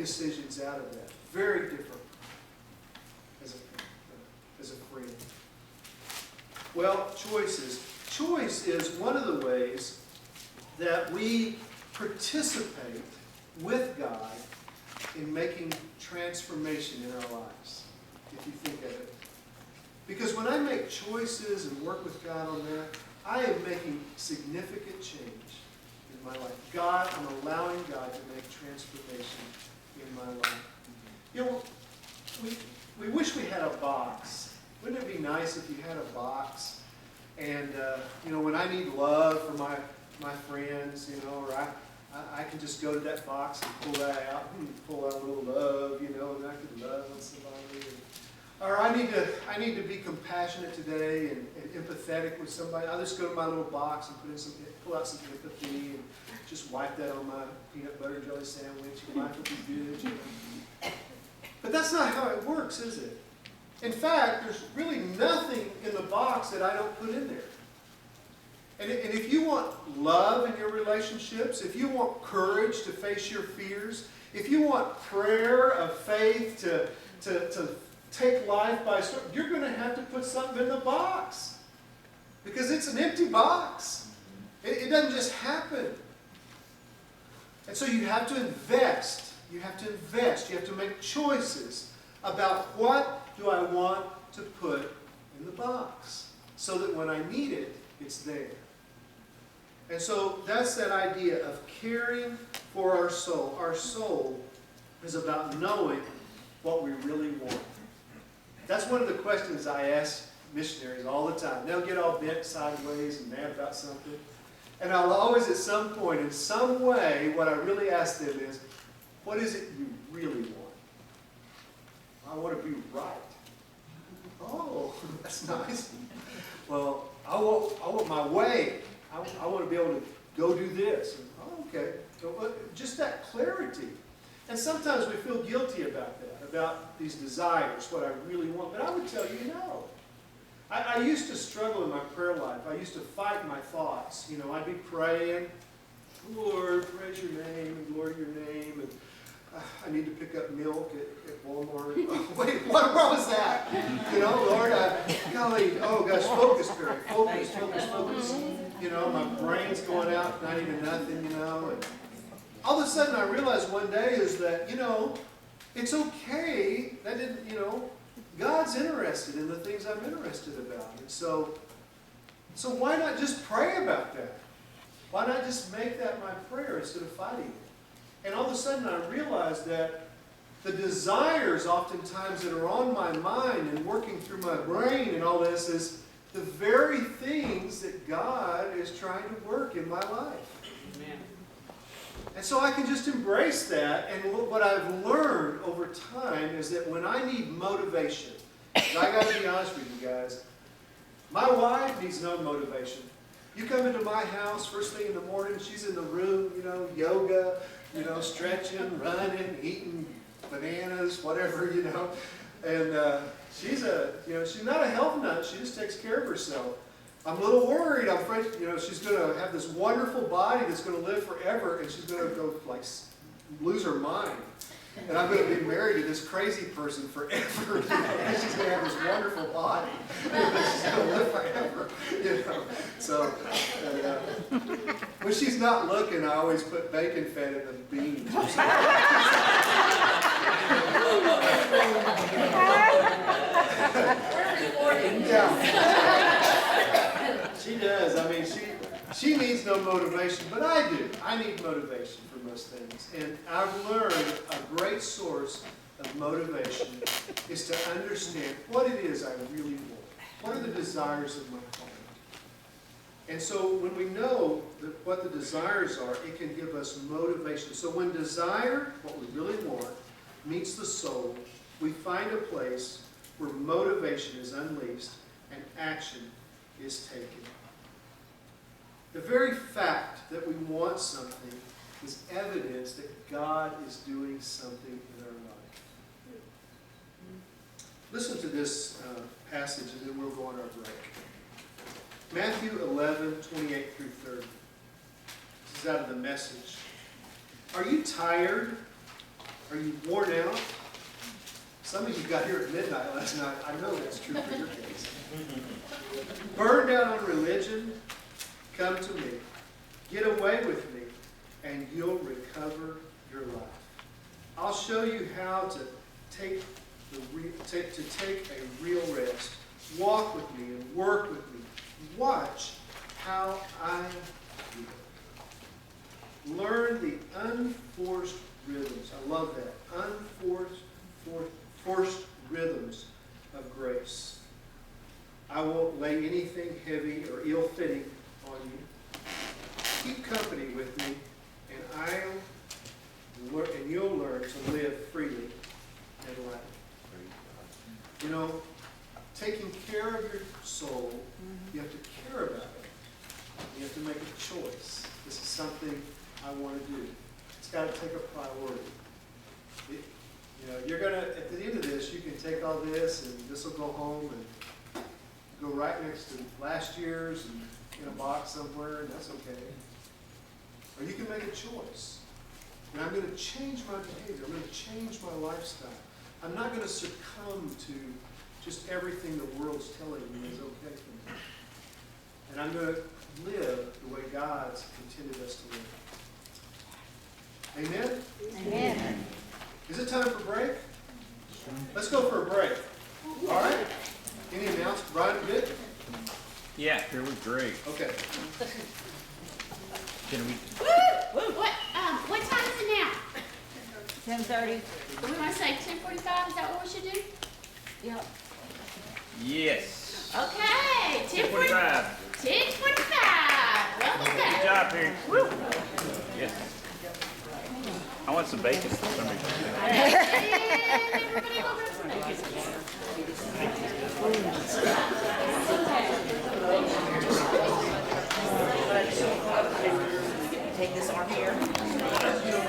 decisions out of that. Very different as a friend. Well, choices. Choice is one of the ways that we participate with God in making transformation in our lives, if you think of it. Because when I make choices and work with God on that, I am making significant change in my life. I'm allowing God to make transformation in my life. You know, we wish we had a box. Wouldn't it be nice if you had a box? And, when I need love from my friends, or I can just go to that box and pull that out and pull out a little love, and I can love on somebody. Or I need to be compassionate today and empathetic with somebody. I'll just go to my little box and pull out some empathy and just wipe that on my peanut butter and jelly sandwich. Life will be good. But that's not how it works, is it? In fact, there's really nothing in the box that I don't put in there. And if you want love in your relationships, if you want courage to face your fears, if you want prayer of faith to take life by storm, you're going to have to put something in the box. Because it's an empty box. It doesn't just happen. And so you have to invest. You have to invest. You have to make choices about what do I want to put in the box so that when I need it, it's there. And so that's that idea of caring for our soul. Our soul is about knowing what we really want. That's one of the questions I ask missionaries all the time. They'll get all bent sideways and mad about something. And I'll always, at some point, in some way, what I really ask them is, what is it you really want? I want to be right. Oh, that's nice. Well, I want my way. I want to be able to go do this. Oh, okay. So, just that clarity. And sometimes we feel guilty about that, about these desires, what I really want. But I would tell you no. I used to struggle in my prayer life. I used to fight my thoughts. I'd be praying, Lord, praise your name and glory your name. And I need to pick up milk at Walmart. Oh, wait, what was that? Lord, golly, oh gosh, focus, Barry. Focus. My brain's going out, not even nothing, And all of a sudden I realized one day is that, it's okay. That didn't, God's interested in the things I'm interested about. And so why not just pray about that? Why not just make that my prayer instead of fighting it? And all of a sudden I realized that the desires oftentimes that are on my mind and working through my brain and all this is the very things that God is trying to work in my life. Amen. And so I can just embrace that. And what I've learned over time is that when I need motivation, I got to be honest with you guys, my wife needs no motivation. You come into my house first thing in the morning, she's in the room, yoga, stretching, running, eating bananas, whatever, And she's not a health nut. She just takes care of herself. I'm a little worried. I'm afraid, she's going to have this wonderful body that's going to live forever, and she's going to go lose her mind. And I'm going to be married to this crazy person forever. And she's going to have this wonderful body. She's going to live forever. So, when she's not looking, I always put bacon fat in the beans. Yeah. She does. I mean, she needs no motivation, but I do. I need motivation for most things. And I've learned a great source of motivation is to understand what it is I really want. What are the desires of my heart? And so when we know what the desires are, it can give us motivation. So when desire, what we really want, meets the soul, we find a place where motivation is unleashed and action is taken. The very fact that we want something is evidence that God is doing something in our life. Listen to this passage and then we'll go on our break. Matthew 11:28 through 30. This is out of the Message. Are you tired Are you worn out? Some of you got here at midnight last night. I know that's true for your case. Burned out on religion? Come to me. Get away with me, and you'll recover your life. I'll show you how to take a real rest. Walk with me and work with me. Watch how I do it. Learn the unforced rhythms. I love that. Forced rhythms of grace. I won't lay anything heavy or ill-fitting on you. Keep company with me, and you'll learn to live freely and lightly. You know, taking care of your soul, you have to care about it. You have to make a choice. This is something I want to do. It's got to take a priority. You're going to, at the end of this, you can take all this and this will go home and go right next to last year's and in a box somewhere, and that's okay. Or you can make a choice. And I'm going to change my behavior. I'm going to change my lifestyle. I'm not going to succumb to just everything the world's telling me is okay for me. And I'm going to live the way God's intended us to live. Amen? Amen. Is it time for a break? Let's go for a break. All right? Any announcements? Brian, good? Yeah, it was great. Okay. Can we? What time is it now? 10:30. We want to say 10:45, is that what we should do? Yep. Yes. Okay, 10:45. 10:45. Welcome Good back. job, Perry. Woo. Yes. I want some bacon for some reason. Everybody go grab some bacon. Take this arm here.